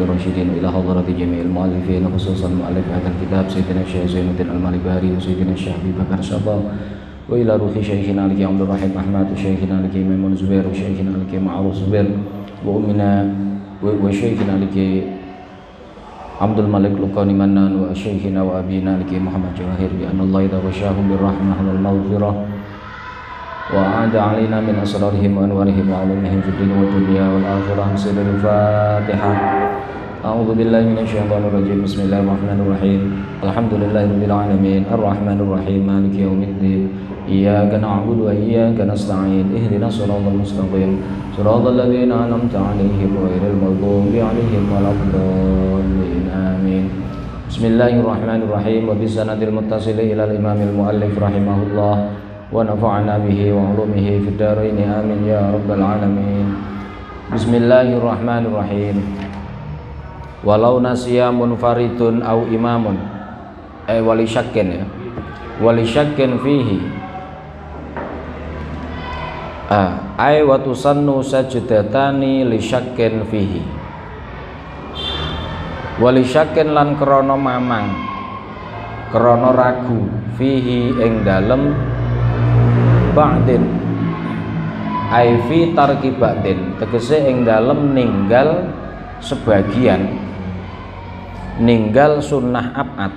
الراشدين وإلى حضرة جميع المؤلفين خصوصا مؤلف هذا الكتاب سيدنا الشيخ زين الدين المالباري وسيدنا الشيخ أبي بكر شباب وإلى روح شيخنا الكي عبد الرحيم أحمد وشيخنا الكي ميمون زبير وشيخنا الكي معروف زبير وأمنا وشيخنا الكي عبد الملك لقاني منان وشيخنا وأبينا الكي محمد جواهر بأن الله إذا غشاهم بالرحمة والمغفرة وأعاد علينا من أسرارهم وأنوارهم وعلومهم في الدين والدنيا والآخرة بسر الفاتحة. أعوذ بالله من الشيطان الرجيم. بسم الله الرحمن الرحيم. الحمد لله رب العالمين الرحمن الرحيم مالك يوم الدين إياك نعبد وإياك نستعين اهدنا الصراط المستقيم صراط الذين أنعمت عليهم غير المغضوب عليهم ولا الضالين آمين. بسم الله الرحمن الرحيم وبالسند المتصل إلى الإمام المؤلف رحمه الله ونفعنا به وعلومه في الدارين آمين يا رب العالمين. بسم الله الرحمن الرحيم. Walau nasiya munfaridun au imamun wali syakkin ya wali syakkin fihi ay wa tusannu sajdatani li syakkin fihi wali syakkin lan krana mamang krana ragu fihi ing dalem ba'din ay fi tarki ba'din tegese ing dalem ninggal sebagian ninggal sunnah ab'ad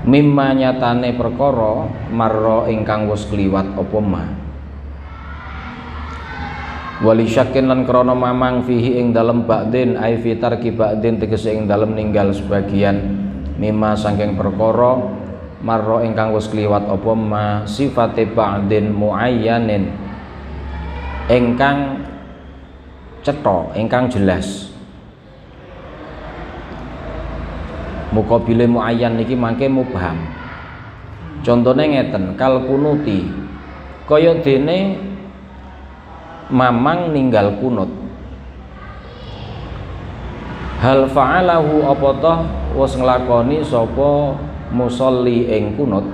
mimma nyatane perkara marra ingkang wis kliwat apa ma wali syakin lan krana mamang fihi ing dalem ba'din ai fi tarki ba'din tegese ing dalem ninggal sebagian mimma saking perkara marra ingkang wis kliwat apa ma sifate ba'din muayyanin ingkang cetha ingkang jelas. Mukabile muayyan niki mangke mubham. Contone ngeten, kal kunuti kaya dene mamang ninggal kunut. Hal fa'alahu apa toh wis nglakoni sapa musolli ing kunut?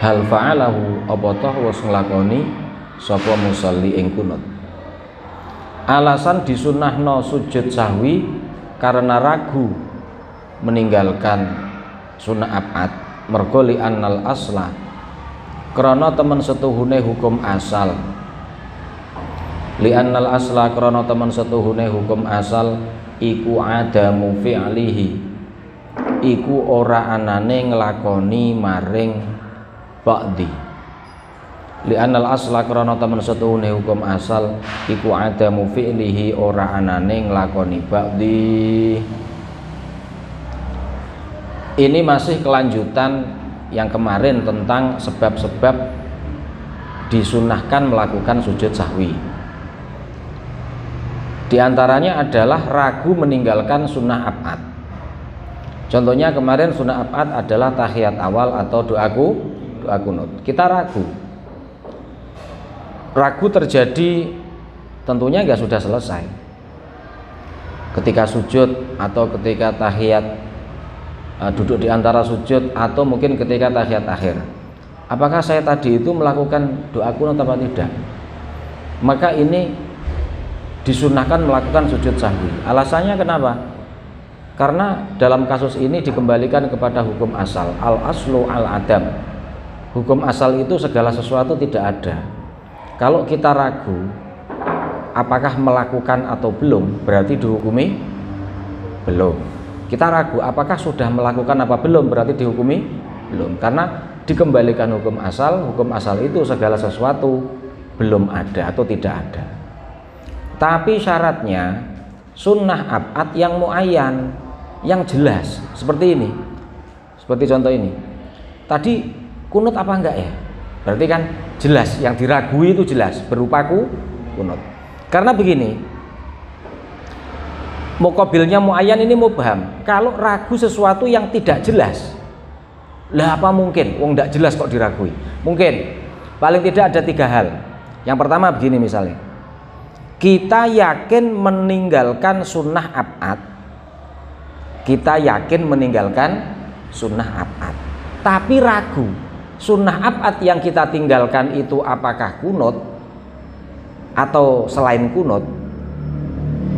Hal fa'alahu apa toh wis nglakoni sapa musolli ing kunut? Alasan disunnahno sujud sahwi karena ragu meninggalkan sunnah ab'ad mergo li annal asla krana temen setuhune hukum asal li annal asla krana temen setuhune hukum asal iku adamu fi'lihi iku ora anane nglakoni maring ba'di li annal asla krana temen setuhune hukum asal iku adamu fi'lihi ora anane nglakoni ba'di. Ini masih kelanjutan yang kemarin tentang sebab-sebab disunahkan melakukan sujud sahwi. Di antaranya adalah ragu meninggalkan sunnah ab'ad. Contohnya kemarin sunnah ab'ad adalah tahiyat awal atau doa kunut. Kita ragu terjadi tentunya enggak sudah selesai ketika sujud atau ketika tahiyat duduk di antara sujud atau mungkin ketika tahiyat akhir, apakah saya tadi itu melakukan doa kunut atau tidak, maka ini disunahkan melakukan sujud sahwi. Alasannya kenapa? Karena dalam kasus ini dikembalikan kepada hukum asal, al aslu al adam. Hukum asal itu segala sesuatu tidak ada. Kalau kita ragu apakah melakukan atau belum, berarti dihukumi belum. Kita ragu apakah sudah melakukan apa belum, berarti dihukumi belum. Karena dikembalikan hukum asal itu segala sesuatu belum ada atau tidak ada. Tapi syaratnya sunnah ab'ad yang muayyan, yang jelas. Seperti ini, seperti contoh ini. Tadi kunut apa enggak ya? Berarti kan jelas, yang diragui itu jelas berupa kunut. Karena begini, muqabilnya muayyan ini mubham. Kalau ragu sesuatu yang tidak jelas, lah apa mungkin? Wong tidak jelas kok diragui. Mungkin, paling tidak ada 3 hal. Yang pertama begini misalnya, kita yakin meninggalkan sunnah ab'ad. Kita yakin meninggalkan sunnah ab'ad, tapi ragu sunnah ab'ad yang kita tinggalkan itu apakah kunut atau selain kunut,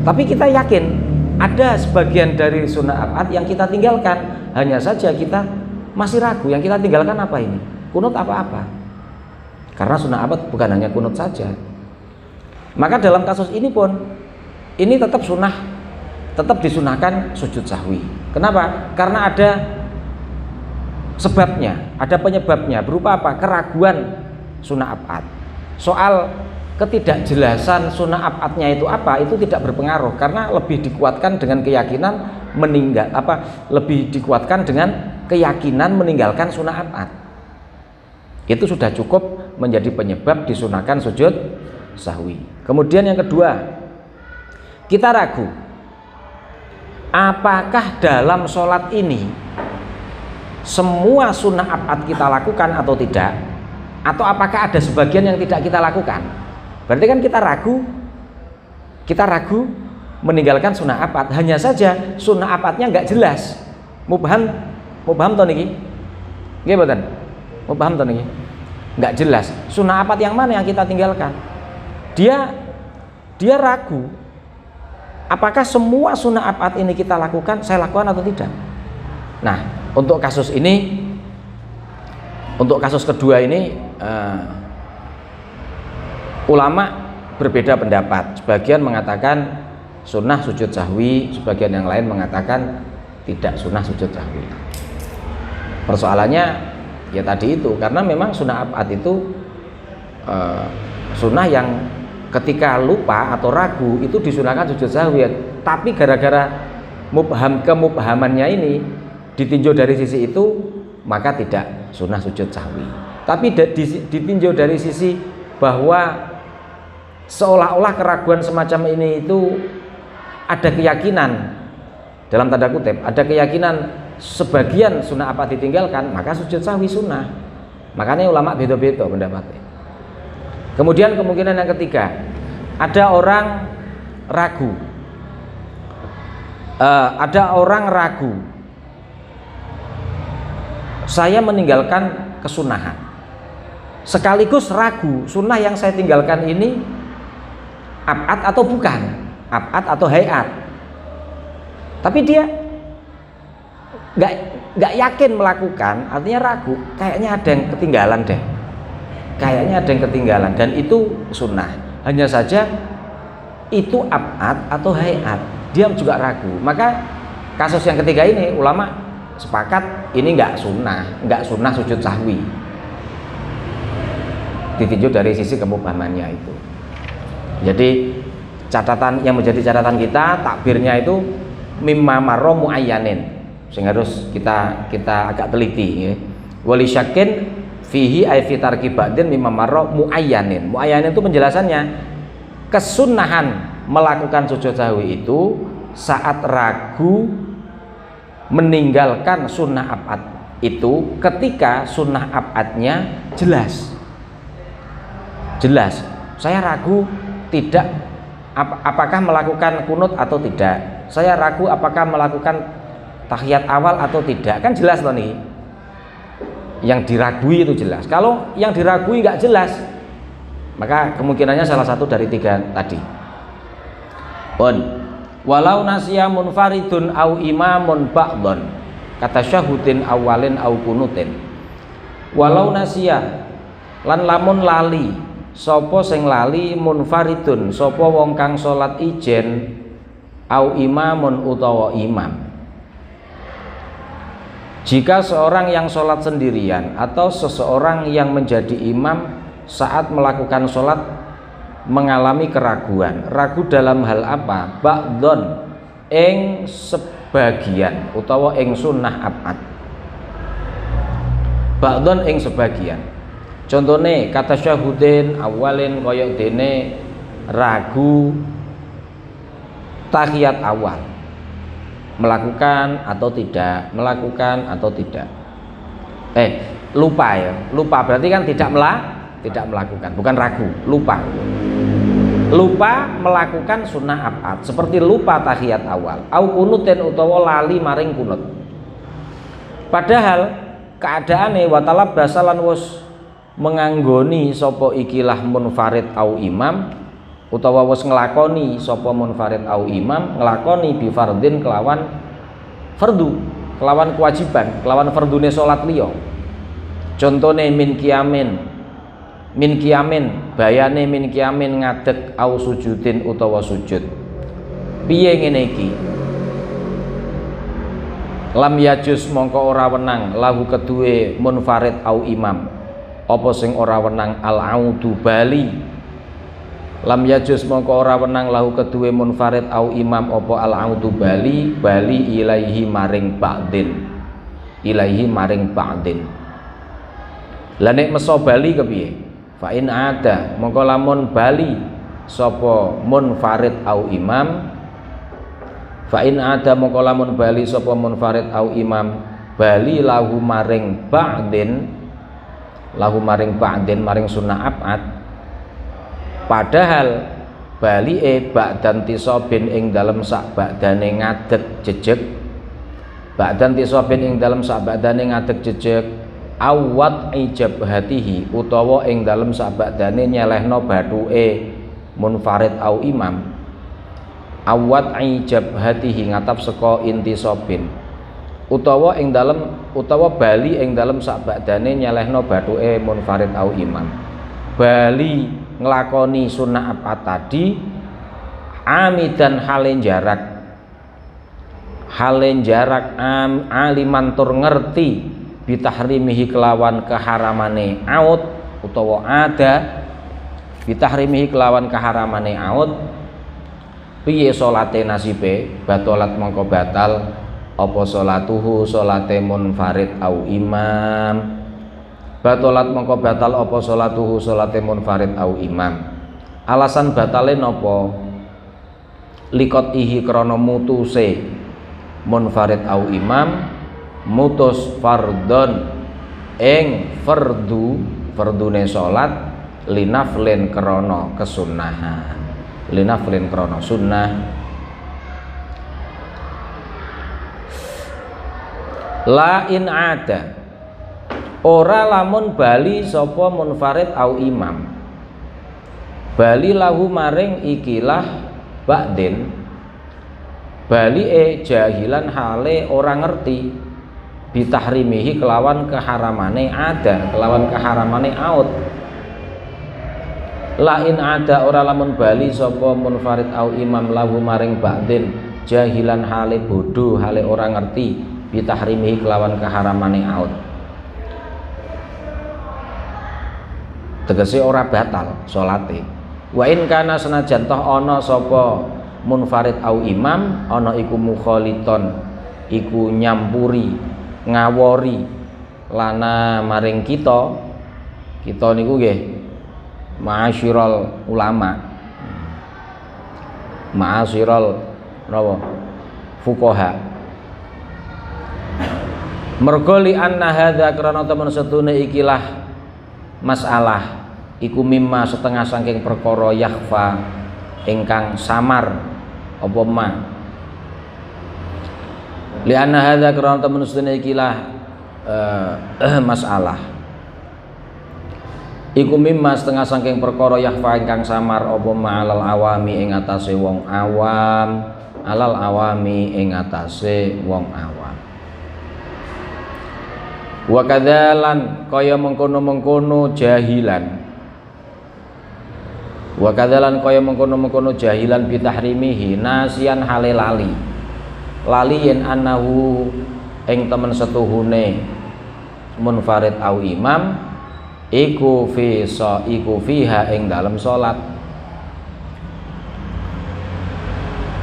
Tapi kita yakin ada sebagian dari sunnah abad yang kita tinggalkan, hanya saja kita masih ragu. Yang kita tinggalkan apa ini? Kunut apa-apa? Karena sunnah abad bukan hanya kunut saja. Maka dalam kasus ini pun ini tetap sunnah, tetap disunahkan sujud sahwi. Kenapa? Karena ada sebabnya, ada penyebabnya. Berupa apa? Keraguan sunnah abad. Soal ketidakjelasan sunnah abadnya itu apa, itu tidak berpengaruh, karena lebih dikuatkan dengan keyakinan lebih dikuatkan dengan keyakinan meninggalkan sunnah abad. Itu sudah cukup menjadi penyebab disunahkan sujud sahwi. Kemudian yang kedua, kita ragu apakah dalam sholat ini semua sunnah abad kita lakukan atau tidak, atau apakah ada sebagian yang tidak kita lakukan. Berarti kan kita ragu meninggalkan sunnah abad. Hanya saja sunnah abadnya nggak jelas, mubham to niki, nggih mboten? Mubham to niki, nggak jelas. Sunnah abad yang mana yang kita tinggalkan? Dia ragu, apakah semua sunnah abad ini kita lakukan, saya lakukan atau tidak. Nah, untuk kasus kedua ini ulama berbeda pendapat. Sebagian mengatakan sunnah sujud sahwi, sebagian yang lain mengatakan tidak sunnah sujud sahwi. Persoalannya ya tadi itu, karena memang sunnah abad itu sunnah yang ketika lupa atau ragu itu disunahkan sujud sahwi, tapi gara-gara kemubhamannya ini ditinjau dari sisi itu, maka tidak sunnah sujud sahwi. Tapi ditinjau dari sisi bahwa seolah-olah keraguan semacam ini itu ada keyakinan, dalam tanda kutip, ada keyakinan sebagian sunnah apa ditinggalkan, maka sujud sahwi sunnah. Makanya ulama beda-beda pendapatnya. Kemudian kemungkinan yang ketiga, ada orang ragu, saya meninggalkan kesunahan, sekaligus ragu sunnah yang saya tinggalkan ini abad atau bukan, abad atau hayat. Tapi dia nggak yakin melakukan, artinya ragu, kayaknya ada yang ketinggalan deh, dan itu sunnah. Hanya saja itu abad atau hayat, dia juga ragu. Maka kasus yang ketiga ini ulama sepakat ini nggak sunnah sujud sahwi, ditinjau dari sisi kemubhamannya itu. Jadi catatan yang menjadi catatan kita, takbirnya itu mimma marra muayyanin, sehingga harus kita agak teliti ya. Wali syakin fihi ay fi tarki ba'din mimma marra muayyanin. Muayyanin itu penjelasannya kesunahan melakukan sujud sahwi itu saat ragu meninggalkan sunnah abad itu ketika sunnah abadnya jelas. Saya ragu tidak apakah melakukan kunut atau tidak, saya ragu apakah melakukan tahiyat awal atau tidak, kan jelas loh nih. Yang diragui itu jelas. Kalau yang diragui nggak jelas, maka kemungkinannya salah satu dari tiga tadi. Walau nasiya munfaridun au imamun ba'don kata syahudin awalin au kunutin. Walau nasiya lan lamun lali sapa sing lali munfaridun sapa wong kang salat ijen au imamun utawa imam. Jika seorang yang sholat sendirian atau seseorang yang menjadi imam saat melakukan sholat mengalami keraguan, ragu dalam hal apa? Ba'don ing sebagian utawa ing sunnah abad. Ba'don ing sebagian. Contohnya kata syahudin awalin koyok dene ragu tahiyat awal, melakukan atau tidak, lupa ya, lupa berarti kan tidak melakukan, bukan ragu, lupa melakukan sunnah abad, seperti lupa tahiyat awal, au kunutin utawa lali maring kunut. Padahal keadaane watalab basalan wus menganggoni sopo ikilah munfarid au imam utawa wis nglakoni sapa munfarid au imam nglakoni bi fardhin kelawan fardu, kelawan kewajiban, kelawan fardune salat liya. Contone min kiamin bayane min kiamin ngadeg au sujudin utawa sujud. Piye ngene iki? Lam yajus mongko ora wenang lahu kedue munfarid au imam apa sing ora wenang al-audu bali. Lam yajus mongko ora wenang lahu kedue munfarid au imam apa al-audu bali ilaihi maring ba'din. Lah nek meso bali kepiye? Fa in ada mongko lamun bali sapa munfarid au imam, fa in ada mongko lamun bali sapa munfarid au imam bali lahu maring ba'din maring sunnah abad, padahal bali ba'dan tisobin ing dalem sak ba'dane ngadeg jejeg, ba'dan tisobin ing dalem sak ba'dane ngadeg jejeg, awat ijabhatihi utawa ing dalem sak ba'dane nyelehno bathuke munfarid au imam, awat ijabhatihi ngatap saka intisobin utawa ing dalem utawa bali ing dalem sak ba'dane nyelehno bathuke munfarid au imam, bali nglakoni sunnah apa tadi amidan halen jarak aliman tur ngerti bitahrimihi kelawan keharamane aud utawa ada bitahrimihi kelawan keharamane aud. Piye salate nasibe? Batalat mongko batal apa salatuhu salate munfarid au imam, batalat mongko batal apa salatuhu salate munfarid au imam. Alasan batale napa? Likot ihi krana mutuse munfarid au imam mutus fardon ing fardune salat linaflin krana kesunnahan, linaflin krana sunnah. La in ada ora lamun bali sapa munfarid au imam bali lahu maring ikilah ba'din bali jahilan hale ora ngerti bitahrimihi kelawan keharamane ada, kelawan keharamane aud. Lain ada ora lamun bali sapa munfarid au imam lahu maring ba'din jahilan hale bodoh hale ora ngerti bitahrimihi kelawan keharamane aud. Tegese ora batal salate. Wa in kana senajan toh ana sapa munfarid au imam ana iku mukhaliton iku nyampuri ngawori lana maring kita niku nggih ma'asyiral ulama, ma'asyiral napa fuqaha. Mergo li anna hadza krana temen setune ikilah masalah iku mimma setengah saking perkara yakhfa ingkang samar apa ma. Lianna hadza karena temen sedene ikilah masalah iku mimma setengah saking perkara yakhfa ingkang samar apa ma'alal awami ing atase wong awam, alal awami ing atase wong awam. Wa kadzalan kaya mengkono-mengkono jahilan, wa kadzalan kaya mengkono-mengkono jahilan bitahrimihi nasian hale lali yen annahu ing temen setuhune munfarid au imam iku fiha ing dalem salat.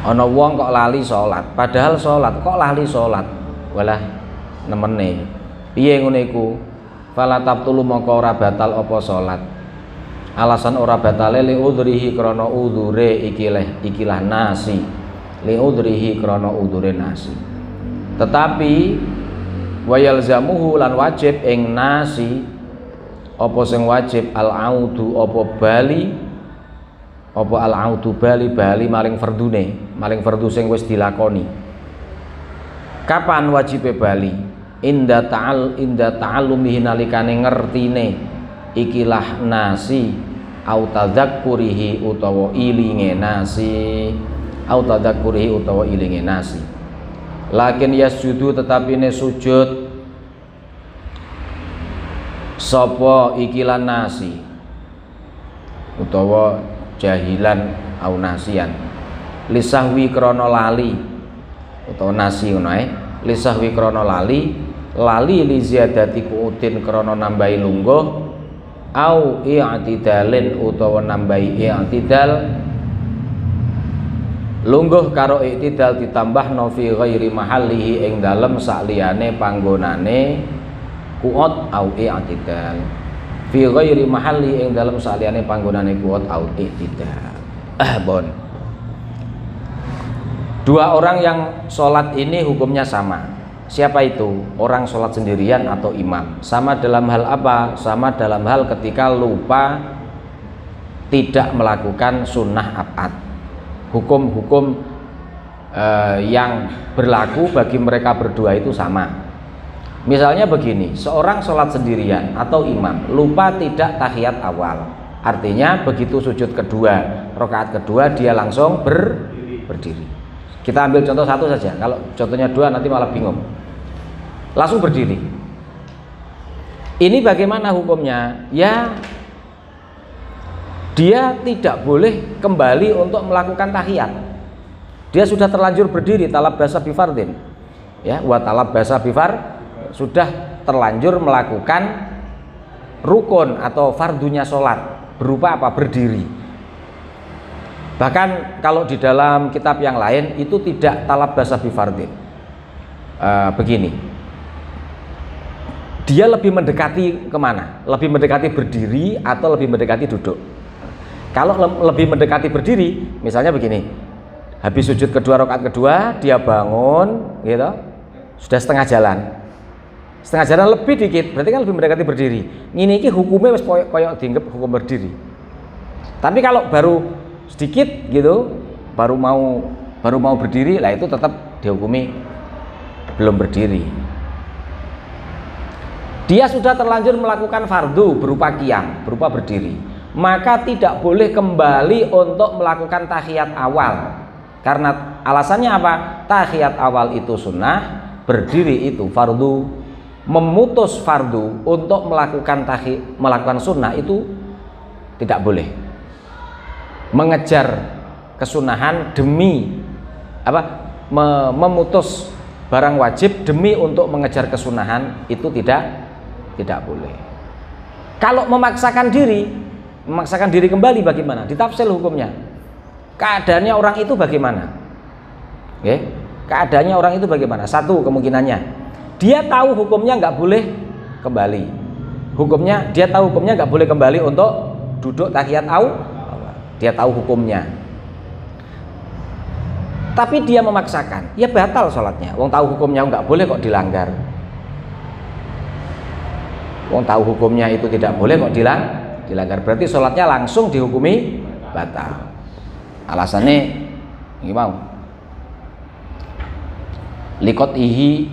Ana wong kok lali salat, padahal salat kok lali salat. Walah nemene. Piye ngene iku? Fala tabtulu mongko ora batal apa salat. Alasan ora batale li udhrihi krana udhure ikilah nasi. Li udhrihi krana udhure nasi. Tetapi wayalzamuhu lan wajib ing nasi apa sing wajib al-audu apa bali apa al-audu bali maring fardune, maring fardu sing wis dilakoni. Kapan wajibe bali? Inda ta'allumihi nalikane ngertine ikilah nasi au tadzakkurihi utawa ilinge nasi, au tadzakkurihi utawa ilinge nasi. Lakin yasjudu tetapi ne sujud sapa ikilan nasi utawa jahilan au nasian lisahwi krana lali utawa nasi ngono ae, lisahwi krana lali li ziyadati kuutin krana nambahi lungguh au i'tidalin utawa nambahi i'tidal, lungguh karo i'tidal ditambahno fi ghairi mahallihi ing dalem sakliyane panggonane kuot au i'tidal, fi ghairi mahalli ing dalem sakliyane panggonane kuot au i'tidal. Bon. Dua orang yang sholat ini hukumnya sama. Siapa itu? Orang sholat sendirian atau imam. Sama dalam hal apa? Sama dalam hal ketika lupa tidak melakukan sunnah abad. Hukum-hukum yang berlaku bagi mereka berdua itu sama. Misalnya begini, seorang sholat sendirian atau imam lupa tidak tahiyat awal. Artinya begitu sujud kedua, rakaat kedua dia langsung berdiri. Kita ambil contoh satu saja. Kalau contohnya dua nanti malah bingung. Langsung berdiri. Ini bagaimana hukumnya? Ya, dia tidak boleh kembali untuk melakukan tahiyat. Dia sudah terlanjur berdiri, talab basa bifardin. Ya, wa talab basa bifar sudah terlanjur melakukan rukun atau fardunya sholat berupa apa? Berdiri. Bahkan kalau di dalam kitab yang lain itu tidak talab basa bifardin. Begini, dia lebih mendekati kemana? Lebih mendekati berdiri atau lebih mendekati duduk? Kalau lebih mendekati berdiri, misalnya begini, habis sujud kedua rakaat kedua dia bangun, gitu, sudah setengah jalan lebih dikit, berarti kan lebih mendekati berdiri. Ini hukumnya wis koyok dianggap hukum berdiri. Tapi kalau baru sedikit gitu, baru mau berdiri, lah itu tetap dihukumi belum berdiri. Dia sudah terlanjur melakukan fardu berupa qiyam, berupa berdiri, maka tidak boleh kembali untuk melakukan tahiyat awal. Karena alasannya apa? Tahiyat awal itu sunnah, berdiri itu fardu. Memutus fardu untuk melakukan sunnah itu tidak boleh. Mengejar kesunahan demi apa? Memutus barang wajib demi untuk mengejar kesunahan itu tidak boleh. Kalau memaksakan diri kembali bagaimana? Ditafsir hukumnya. Keadaannya orang itu bagaimana? Oke? Keadaannya orang itu bagaimana? Satu kemungkinannya, dia tahu hukumnya nggak boleh kembali. Dia tahu hukumnya nggak boleh kembali untuk duduk tahiyat awal. Dia tahu hukumnya. Tapi dia memaksakan, ya batal sholatnya. Wong tahu hukumnya nggak boleh kok dilanggar. Wong tahu hukumnya itu tidak boleh kok dilanggar. Berarti sholatnya langsung dihukumi batal. Alasannya gimana? Liqatihi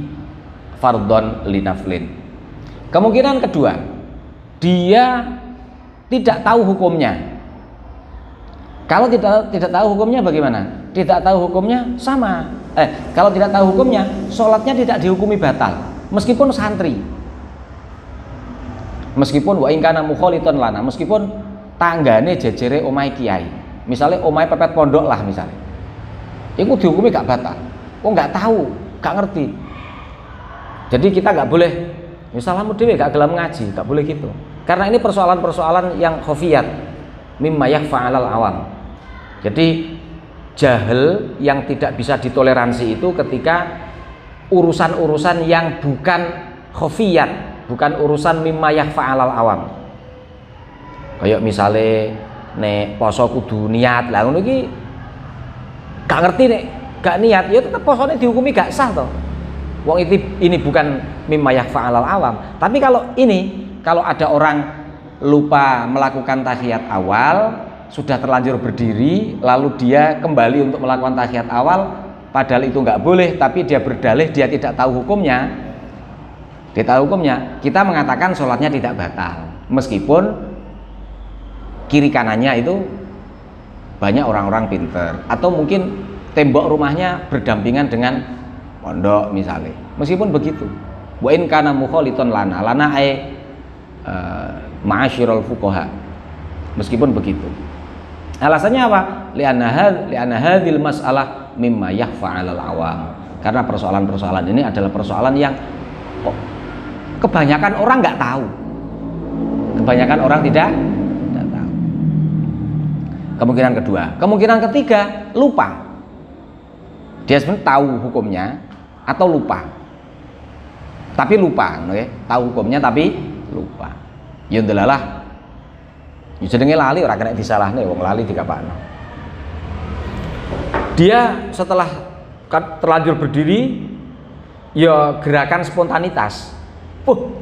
fardhon linaflin. Kemungkinan kedua, dia tidak tahu hukumnya. Kalau tidak tahu hukumnya bagaimana? Tidak tahu hukumnya sama. Kalau tidak tahu hukumnya, sholatnya tidak dihukumi batal, meskipun santri. Meskipun wa ingkana mukholiton lana, meskipun tanggane jejere omahe kiai. Misalnya omahe pepet pondok lah misalnya. Itu dihukumi gak batal. Nggak tahu, gak ngerti. Jadi kita nggak boleh misalnya dewe gak gelem ngaji, gak boleh gitu. Karena ini persoalan-persoalan yang khofiyat mimma yakhfa 'alal awam. Jadi jahil yang tidak bisa ditoleransi itu ketika urusan-urusan yang bukan khofiyat, bukan urusan mimma yakhfa 'alal awam. Kayak misalnya nek poso kudu niat, lah ngono iki gak ngerti nek gak niat ya tetep posone dihukumi gak sah toh. Wong ini bukan mimma yakhfa 'alal awam. Tapi kalau ada orang lupa melakukan tahiyat awal, sudah terlanjur berdiri, lalu dia kembali untuk melakukan tahiyat awal, padahal itu nggak boleh, tapi dia berdalih dia tidak tahu hukumnya. Dia tahu hukumnya, kita mengatakan sholatnya tidak batal, meskipun kiri kanannya itu banyak orang-orang pinter, atau mungkin tembok rumahnya berdampingan dengan pondok misalnya. Meskipun begitu, wa in kana mukhaliton lana ma'asyiral fuqaha. Meskipun begitu. Alasannya apa? Li'anna hadhil mas'alah mimma yakhfa 'alal awam. Karena persoalan-persoalan ini adalah persoalan yang kebanyakan orang nggak tahu. Kebanyakan orang tidak tahu. Kemungkinan kedua. Kemungkinan ketiga, lupa. Dia sebenarnya tahu hukumnya atau lupa. Tapi lupa, okay? Tahu hukumnya tapi lupa. Ya ndelalah. Ya jenenge lali ora kena disalahne wong lali dikapakno. Dia setelah terlanjur berdiri ya gerakan spontanitas.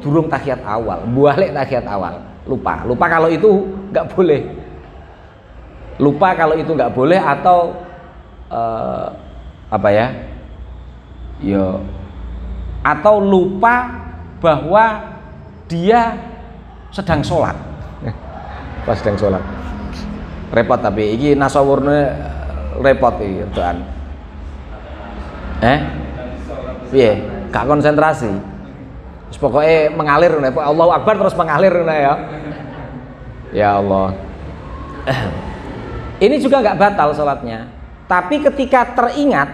Durung tahiyat awal, balik tahiyat awal. Lupa kalau itu nggak boleh. Lupa kalau itu nggak boleh atau apa ya? Ya atau lupa bahwa dia sedang sholat. Pas sedang sholat. Repot tapi iki nasawurne repot iki doan. Piye? Gak konsentrasi. Terus pokoknya mengalir nih, Allahu Akbar terus mengalir nih ya. Ya Allah. Ini juga nggak batal sholatnya. Tapi ketika teringat,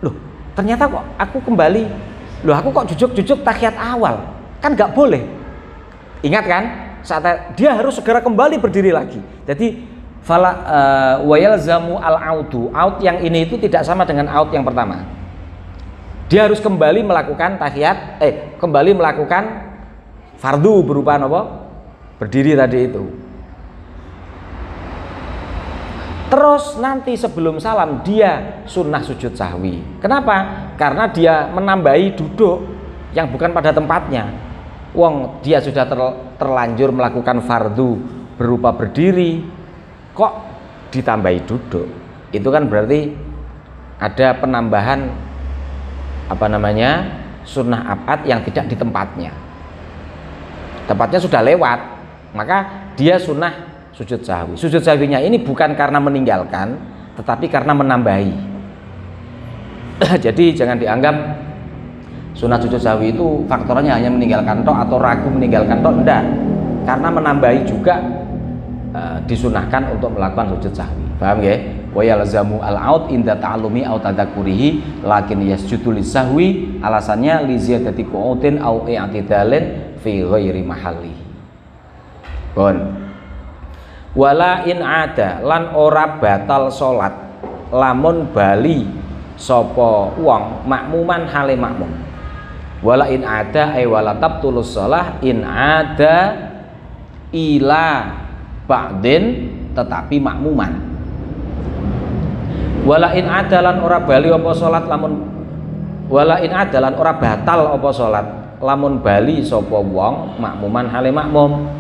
loh ternyata kok aku kembali, loh aku kok jujuk-jujuk tahiyat awal, kan nggak boleh. Ingat kan? Saat dia harus segera kembali berdiri lagi. Jadi wayalzamu al-audu. Out yang ini itu tidak sama dengan out yang pertama. Dia harus kembali melakukan tahiyat, kembali melakukan fardu berupa apa? Berdiri tadi itu. Terus nanti sebelum salam dia sunnah sujud sahwi. Kenapa? Karena dia menambahi duduk yang bukan pada tempatnya. Wong dia sudah terlanjur melakukan fardu berupa berdiri, kok ditambahi duduk? Itu kan berarti ada penambahan sunnah abad yang tidak di tempatnya. Tempatnya sudah lewat, maka dia sunnah sujud sahwi. Sujud sahwinya ini bukan karena meninggalkan, tetapi karena menambahi. Jadi jangan dianggap sunnah sujud sahwi itu faktornya hanya meninggalkan tok atau ragu meninggalkan tok, enggak. Karena menambahi juga disunahkan untuk melakukan sujud sahwi. Paham ya? Wa yalzamu al-aud inda ta'allumi aw tadzakkurihi lakin yasjudu lisahwi, alasannya li ziyadati qu'udin aw i'tidalin fi ghairi mahalli. Bon. Wala in ada lan ora batal salat lamun bali sapa wong makmuman hale makmum. Wala in ada wala tabtulus shalah in ada ila ba'din tetapi makmuman. Wala in adalan ora bali apa salat lamun wala in adalan ora batal apa salat lamun bali sapa wong makmuman hale makmum.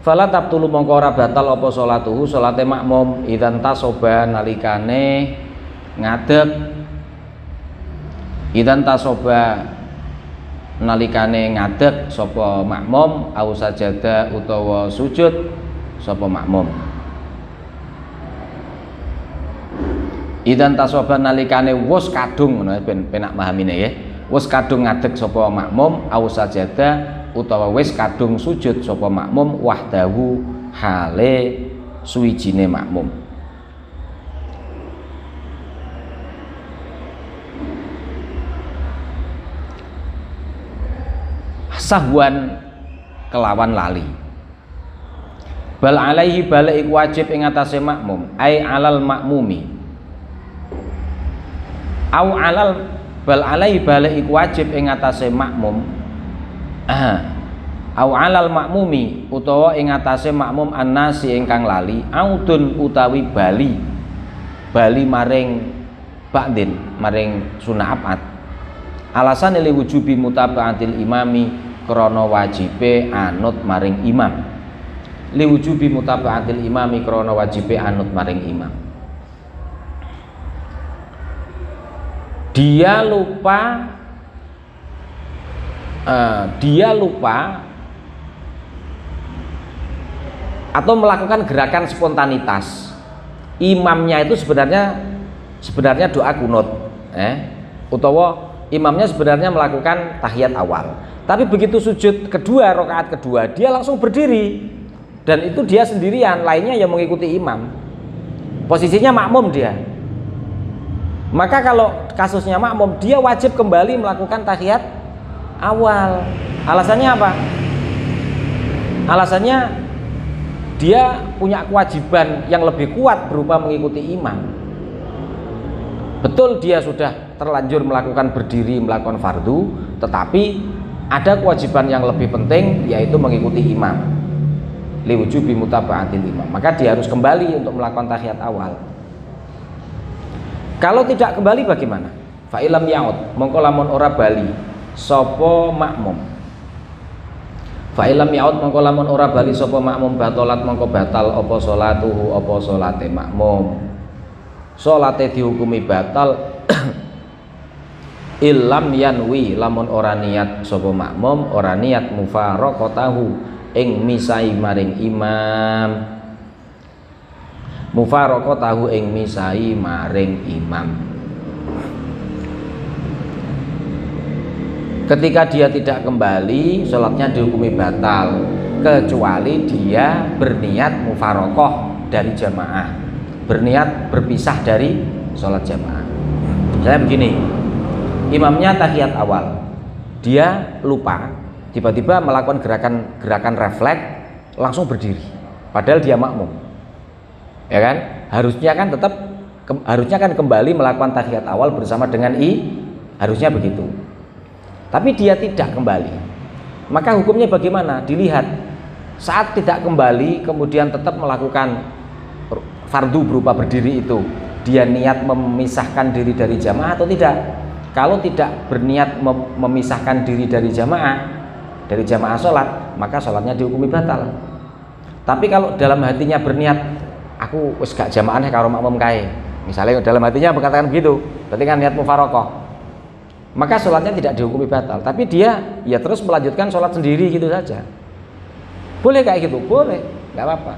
Fala tabtulu mongko ora batal apa salatuhu salate makmum idzan tasoba nalikane ngadeg. Idzan tasoba nalikane ngadeg sapa makmum au sajada utawa sujud sapa makmum. Idzan tasoba nalikane wis kadung ngono ben penak mahamine ya. Wis kadung ngadeg sapa makmum au sajada utawa wis kadung sujud sapa makmum wahdahu hale suwijine makmum. Sahwan kelawan lali. Bal alaihi balik wajib ing atase makmum ai alal makmumi. Au alal bal alaihi balik wajib ing atase makmum. Au alal makmumi utawa ing atase makmum annasi ingkang lali audun utawi bali maring ba'din maring sunah abad. Alasan li wujubi mutaba'atil imami krana wajibe anut maring imam. Li wujubi mutaba'atil imami krana wajibe anut maring imam. Dia lupa atau melakukan gerakan spontanitas. Imamnya itu sebenarnya doa kunut, utawa imamnya sebenarnya melakukan tahiyat awal. Tapi begitu sujud kedua, rakaat kedua, dia langsung berdiri, dan itu dia sendirian, lainnya yang mengikuti imam. Posisinya makmum dia. Maka kalau kasusnya makmum, dia wajib kembali melakukan tahiyat awal. Alasannya apa? Alasannya dia punya kewajiban yang lebih kuat berupa mengikuti imam. Betul dia sudah terlanjur melakukan berdiri, melakukan fardu, tetapi ada kewajiban yang lebih penting, yaitu mengikuti imam. Liwujubi mutaba'atil imam. Maka dia harus kembali untuk melakukan tahiyat awal. Kalau tidak kembali bagaimana? Fa'ilam ya'ud, mongko lamun ora bali sapa makmum. Fa'ilam ya'ud, mongko lamun ora bali sapa makmum, batalat mongko batal apa salatuhu, apa salate makmum. Salate dihukumi batal illam yanwi, lamun ora niat sapa makmum, ora niat mufaraqatahu ing misai maring imam. Mufaraqatahu ing misai maring imam. Ketika dia tidak kembali, sholatnya dihukumi batal, kecuali dia berniat mufaraqah dari jamaah, berniat berpisah dari sholat jamaah. Misalnya begini, imamnya tahiyat awal, dia lupa, tiba-tiba melakukan gerakan refleks, langsung berdiri, padahal dia makmum. Ya kan, harusnya kan kembali melakukan tahiyat awal bersama dengan harusnya begitu, tapi dia tidak kembali. Maka hukumnya bagaimana? Dilihat saat tidak kembali kemudian tetap melakukan fardu berupa berdiri itu, dia niat memisahkan diri dari jamaah atau tidak. Kalau tidak berniat memisahkan diri dari jamaah sholat, maka sholatnya dihukumi batal. Tapi kalau dalam hatinya berniat, aku wis gak jamaah karo makmum kae, misalnya dalam hatinya berkatakan begitu, berarti kan niat mufaraqah, maka sholatnya tidak dihukumi batal, tapi dia ya terus melanjutkan sholat sendiri gitu saja. Boleh kayak gitu? Boleh, nggak apa-apa.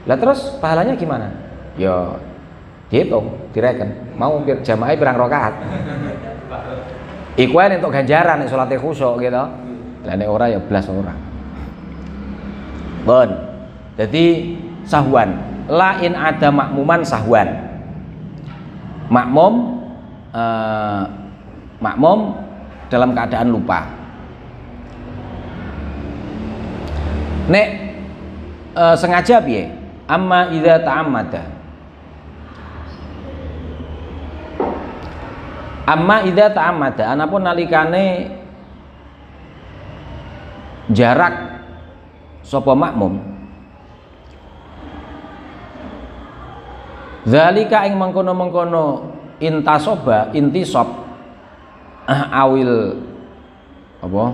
Lah terus pahalanya gimana? Ya dihitung, direken, mau jamaah pirang rakaat. Iku ae untuk ganjaran nek salate khusyuk gitu. Lah nek ora ya blas ora. Bon. Jadi sahwan lain ada makmuman sahwan, makmum dalam keadaan lupa. Nek sengaja piye? Amma idza ta'ammada. Amma idza ta'ammada, anapun nalikane jarak sapa makmum, zalika ing mengkono-mengkono intisab awil apa?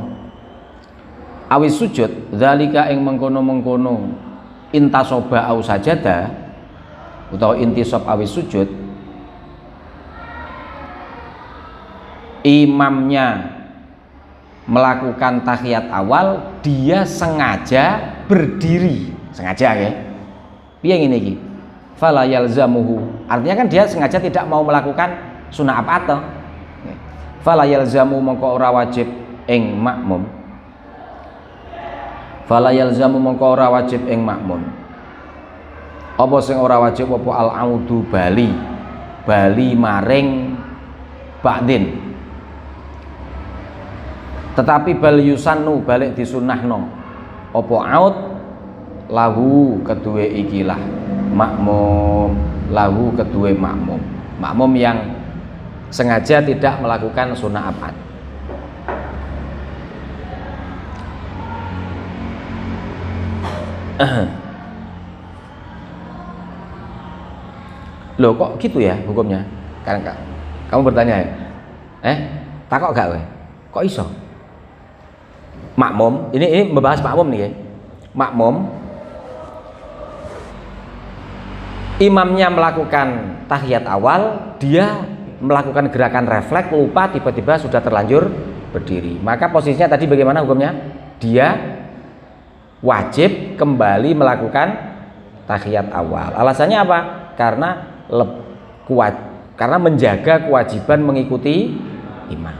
Awis sujud, zalika ing mengkono-mengkono intasaba au sajada utawa intisab awis sujud, imamnya melakukan tahiyat awal, dia sengaja berdiri, sengaja ya. Piye ngene iki? Fala yalzamuhu, artinya kan dia sengaja tidak mau melakukan sunah apa atau fala yalzamu, mongko ora wajib ing makmum, fala yalzamu mongko ora wajib ing makmum. Apa sing ora wajib apa al-audu bali maring ba'din, tetapi bal yusannu balik disunahno apa aud lahu kedue ikilah makmum, lahu kedue makmum yang sengaja tidak melakukan sunnah abad. Loh kok gitu ya hukumnya? Kan kamu bertanya ya, takok gak we? Kok iso? Makmum, ini membahas makmum nih ya. Makmum, imamnya melakukan tahiyat awal, dia melakukan gerakan refleks, lupa, tiba-tiba sudah terlanjur berdiri. Maka posisinya tadi bagaimana hukumnya? Dia wajib kembali melakukan tahiyat awal. Alasannya apa? Karena menjaga kewajiban mengikuti imam.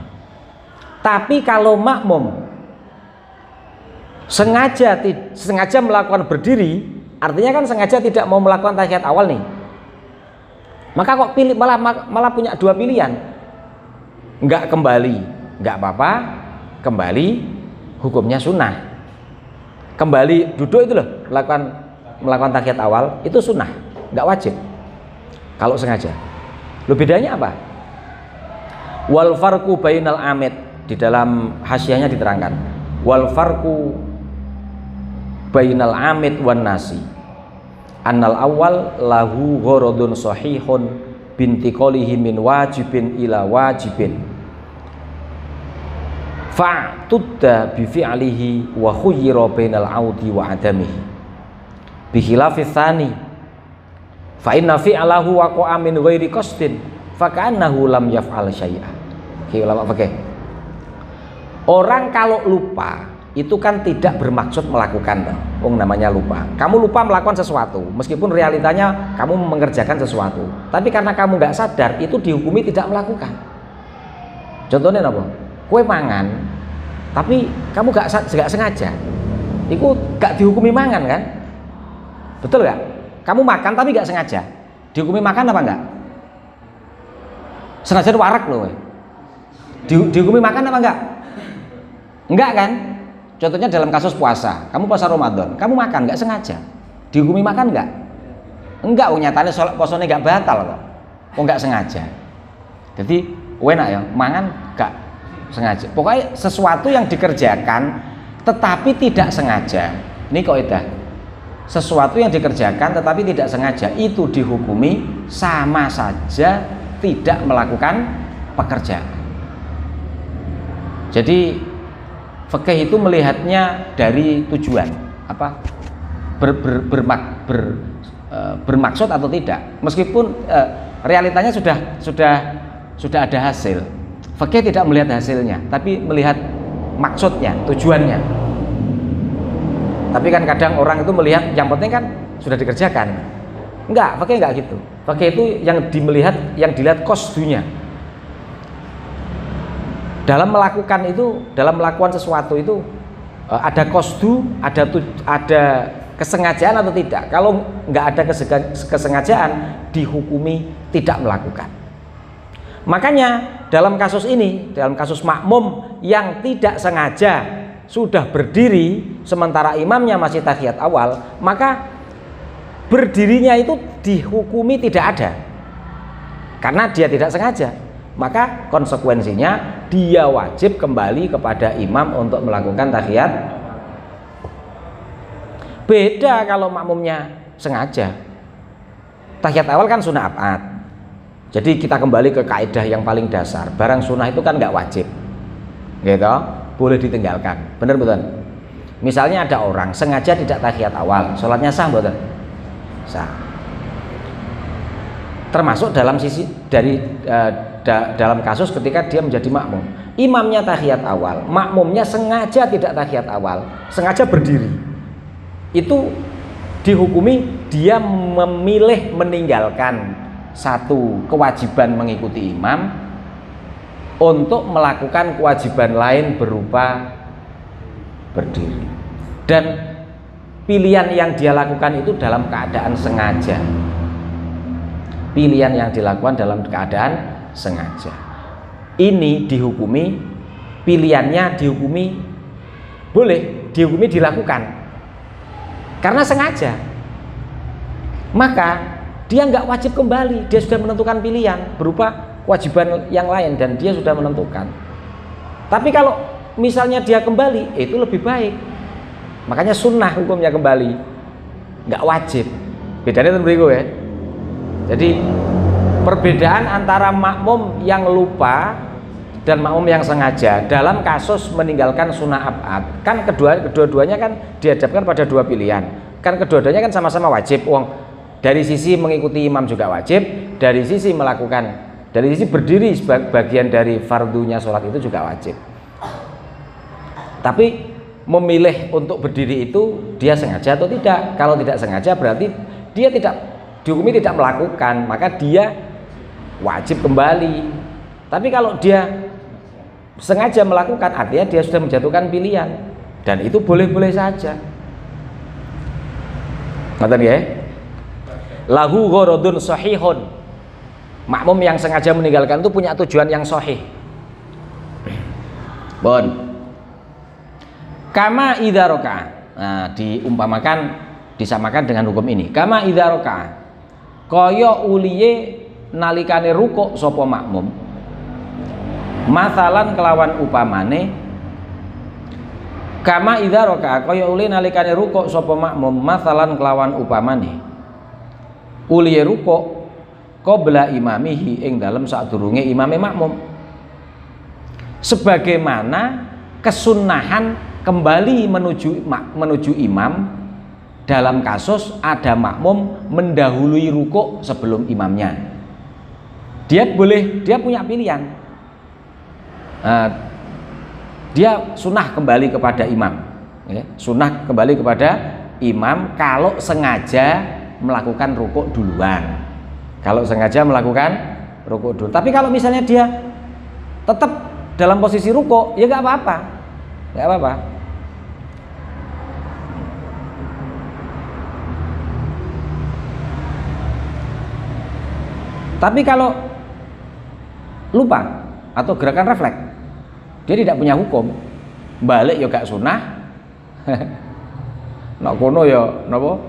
Tapi kalau makmum sengaja melakukan berdiri, artinya kan sengaja tidak mau melakukan tahiyat awal nih. Maka kok malah punya dua pilihan. Enggak kembali, enggak apa-apa. Kembali hukumnya sunnah. Kembali duduk itu loh, melakukan tahiyat awal itu sunnah, enggak wajib. Kalau sengaja. Loh bedanya apa? Wal farqu bainal amid, di dalam hasyahnya diterangkan. Wal farqu bainal amid wan nasi. Annal awal lahu gharadun sahihun bintiqalihi min wajibin ila wajibin fa'tudda bi fi'lihi wa khuyyira bainal audi wa adamihi bi khilafis tsani fa inna fi'lahu waqa'a min ghairi qasdin fa ka'annahu lam yaf'al syai'a. Oke. Orang kalau lupa itu kan tidak bermaksud melakukan, namanya lupa. Kamu lupa melakukan sesuatu, meskipun realitanya kamu mengerjakan sesuatu, tapi karena kamu nggak sadar, itu dihukumi tidak melakukan. Contohnya apa? Kue mangan, tapi kamu nggak sengaja, itu nggak dihukumi mangan kan? Betul nggak? Kamu makan tapi nggak sengaja, dihukumi makan apa enggak? Sengaja warak loh, dihukumi makan apa enggak? Enggak kan? Contohnya dalam kasus puasa, kamu puasa Ramadan, kamu makan nggak sengaja, dihukumi makan nggak? Enggak, nyatanya puasanya nggak batal kok, nggak sengaja. Jadi enak ya, mangan nggak sengaja. Pokoknya sesuatu yang dikerjakan tetapi tidak sengaja. Ini kaidah. Sesuatu yang dikerjakan tetapi tidak sengaja itu dihukumi sama saja tidak melakukan pekerjaan. Jadi fikih itu melihatnya dari tujuan apa bermaksud atau tidak, meskipun realitanya sudah ada hasil. Fikih tidak melihat hasilnya tapi melihat maksudnya, tujuannya. Tapi kan kadang orang itu melihat yang penting kan sudah dikerjakan. Enggak, fikih enggak gitu. Fikih itu yang dilihat kosdunya. Dalam melakukan sesuatu itu ada kosdu, ada kesengajaan atau tidak. Kalau nggak ada kesengajaan, dihukumi tidak melakukan. Makanya dalam kasus ini, dalam kasus makmum yang tidak sengaja sudah berdiri sementara imamnya masih tahiyat awal, maka berdirinya itu dihukumi tidak ada karena dia tidak sengaja. Maka konsekuensinya dia wajib kembali kepada imam untuk melakukan tahiyat. Beda kalau makmumnya sengaja. Tahiyat awal kan sunnah abad. Jadi kita kembali ke kaidah yang paling dasar. Barang sunnah itu kan nggak wajib, gitu, boleh ditinggalkan. Bener betul. Misalnya ada orang sengaja tidak tahiyat awal, sholatnya sah betul? Sah. Termasuk dalam sisi dalam kasus ketika dia menjadi makmum, imamnya tahiyat awal, makmumnya sengaja tidak tahiyat awal, sengaja berdiri, itu dihukumi dia memilih meninggalkan satu kewajiban mengikuti imam untuk melakukan kewajiban lain berupa berdiri, dan pilihan yang dia lakukan itu dalam keadaan sengaja. Pilihan yang dilakukan dalam keadaan sengaja. Ini dihukumi, pilihannya dihukumi boleh, dihukumi dilakukan karena sengaja. Maka dia nggak wajib kembali, dia sudah menentukan pilihan berupa kewajiban yang lain dan dia sudah menentukan. Tapi kalau misalnya dia kembali, itu lebih baik. Makanya sunnah hukumnya kembali, nggak wajib. Bedanya tentu ya. Jadi perbedaan antara makmum yang lupa dan makmum yang sengaja dalam kasus meninggalkan sunnah abad, kan kedua-duanya kan dihadapkan pada dua pilihan. Kan kedua-duanya kan sama-sama wajib. Dari sisi mengikuti imam juga wajib, dari sisi berdiri sebagai bagian dari fardunya sholat itu juga wajib. Tapi memilih untuk berdiri itu dia sengaja atau tidak. Kalau tidak sengaja berarti dia tidak dihukumi tidak melakukan, maka dia wajib kembali. Tapi kalau dia sengaja melakukan, artinya dia sudah menjatuhkan pilihan, dan itu boleh-boleh saja. Ngerti ya? Lahu gharadun sahihun. Makmum yang sengaja meninggalkan itu punya tujuan yang sahih. Bon. Kama idza raka'a. Nah, diumpamakan, disamakan dengan hukum ini. Kama idza raka'a. Kaya uliye nalikane rukuk sapa makmum. Masalan kelawan upamane, kama idza raka'a kaya uliye nalikane rukuk sapa makmum, masalan kelawan upamane. Uliye rukuk qabla imamihi ing dalem sadurunge imame makmum. Sebagaimana kesunahan kembali menuju imam dalam kasus ada makmum mendahului rukuk sebelum imamnya. Dia punya pilihan. Dia sunnah kembali kepada imam. Ya, sunnah kembali kepada imam kalau sengaja melakukan rukuk duluan. Kalau sengaja melakukan rukuk dulu. Tapi kalau misalnya dia tetap dalam posisi rukuk, ya nggak apa-apa, nggak apa-apa. Tapi kalau lupa atau gerakan refleks, dia tidak punya hukum, balik ya gak sunah, nak kono ya napa,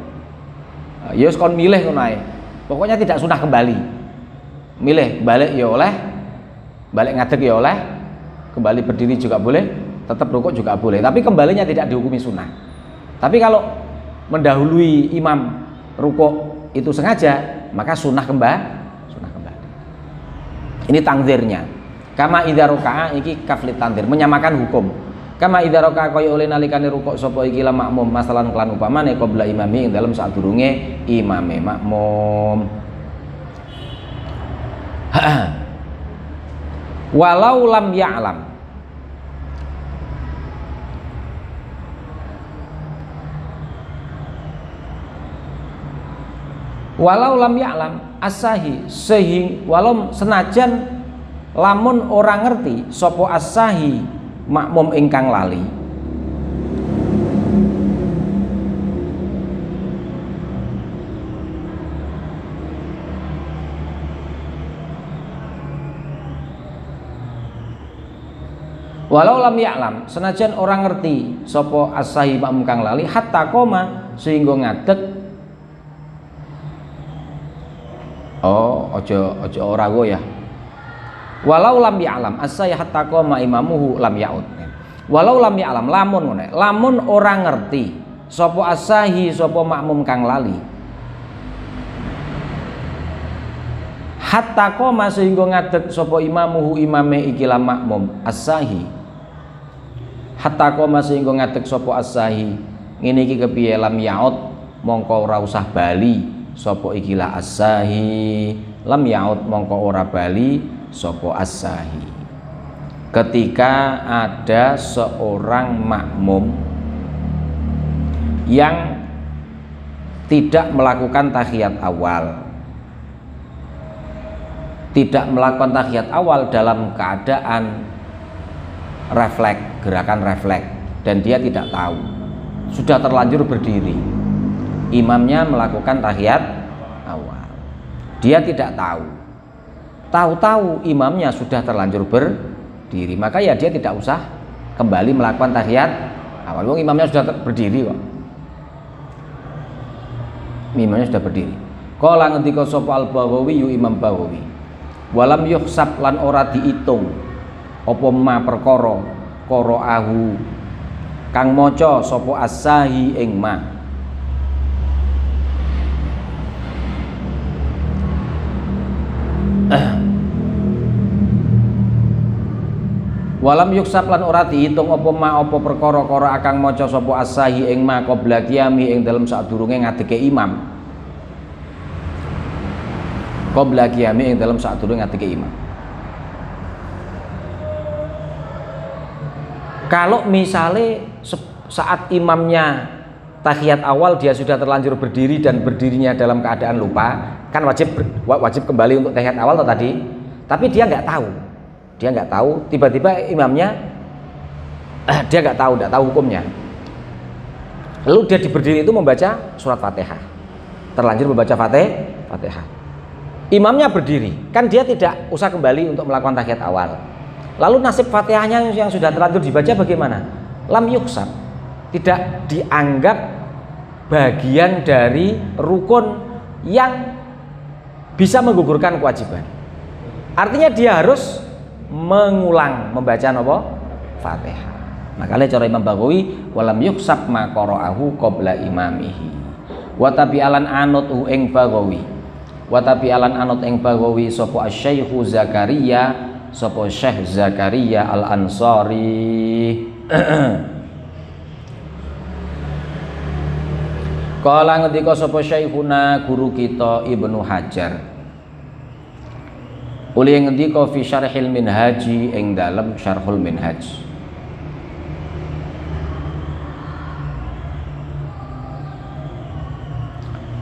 ya kon milih kono ae. Pokoknya tidak sunah kembali, milih balik ya oleh, balik ngadeg ya oleh, kembali berdiri juga boleh, tetap rukuk juga boleh. Tapi kembalinya tidak dihukumi sunnah. Tapi kalau mendahului imam rukuk itu sengaja, maka sunnah kembali. Ini tangzirnya. Kama idza raka'a iki kaflit tanzir, menyamakan hukum. Kama idza raka'a kaya oleh nalikane rukuk sapa iki la makmum masalan kelan upamane qabla imami ing dalem sadurunge imame makmum. Walau lam ya'lam. Walau lam ya'lam asahi sehing walau senajan lamun orang ngerti sopo asahi makmum ingkang lali, walau lam ya'lam senajan orang ngerti sopo asahi makmum kang lali hatta koma sehingga ngadeg. Oh, ojo ora go ya. Walau lam ya'lam as-saya hatta qama imamuhu lam ya'ud. Walau lam ya'lam lamun ngene. Lamun ora ngerti sapa asahi sapa makmum kang lali. Hatta qama sehingga ngadeg sapa imamuhu imame iki la makmum asahi. Hatta qama sehingga ngadeg sapa asahi. Ngene iki kepiye lam ya'ud mongko ora usah bali. Sopo ikilah asahi lam yaud mongko ora bali sopo asahi. Ketika ada seorang makmum yang tidak melakukan tahiyat awal, tidak melakukan tahiyat awal dalam keadaan refleks, gerakan refleks, dan dia tidak tahu, sudah terlanjur berdiri, imamnya melakukan tahiyat awal, dia tidak tahu imamnya sudah terlanjur berdiri, maka ya dia tidak usah kembali melakukan tahiyat awal. Wong imamnya sudah berdiri kok, imamnya sudah berdiri. Qala ngendika sapa al-Baghawi yu Imam Baghawi, walam yuhsab lan ora diitung apa ma perkara qara'ahu kang maca sapa asahi ing ma. Walam yuksab lan ora dihitung apa ma apa perkara-kara akang maca sapa asahi ing ma qabla qiyami ing dalem sadurunge ngadege imam. Qabla qiyami ing dalem sadurunge ngadege imam. Kalau misale saat imamnya tahiyat awal dia sudah terlanjur berdiri dan berdirinya dalam keadaan lupa, kan wajib kembali untuk tahiyat awal tadi. Tapi dia nggak tahu, tiba-tiba imamnya dia nggak tahu hukumnya. Lalu dia berdiri itu membaca surat Fatihah, terlanjur membaca Fatihah. Imamnya berdiri, kan dia tidak usah kembali untuk melakukan tahiyat awal. Lalu nasib Fatihahnya yang sudah terlanjur dibaca bagaimana? Lam yuksab, tidak dianggap bagian dari rukun yang bisa menggugurkan kewajiban. Artinya dia harus mengulang membaca apa? Fatihah. Makanya cara Imam Baghawi, walam yuksab ma qara'ahu qabla imamihi. Wa tabi'alan anutu ing Baghawi. Wa tabi'alan anut ing Baghawi sapa Asy-Syaikh Zakaria, sapa Syekh Zakaria Al-Ansari. Kala ngendika sapa Syekhuna guru kita Ibnu Hajar. Uli ngendika fi Syarhil Minhaji ing dalem Syarhul Minhaj.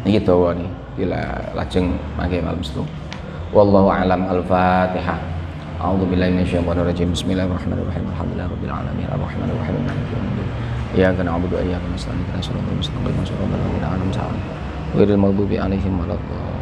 Niki dawa nih, bila lajeng mangke malam setu. Wallahu a'lam. Al-Fatihah. A'udzubillahi minasyaitonir rajim. Bismillahirrahmanirrahim. Alhamdulillahirabbil alamin. Arrahmanir rahim. Maliki yaumiddin. Iyyaka na'budu wa iyyaka nasta'in. Ihdinas siratal mustaqim. Shiratal ladzina an'amta 'alaihim ghairil maghdubi 'alaihim waladdallin.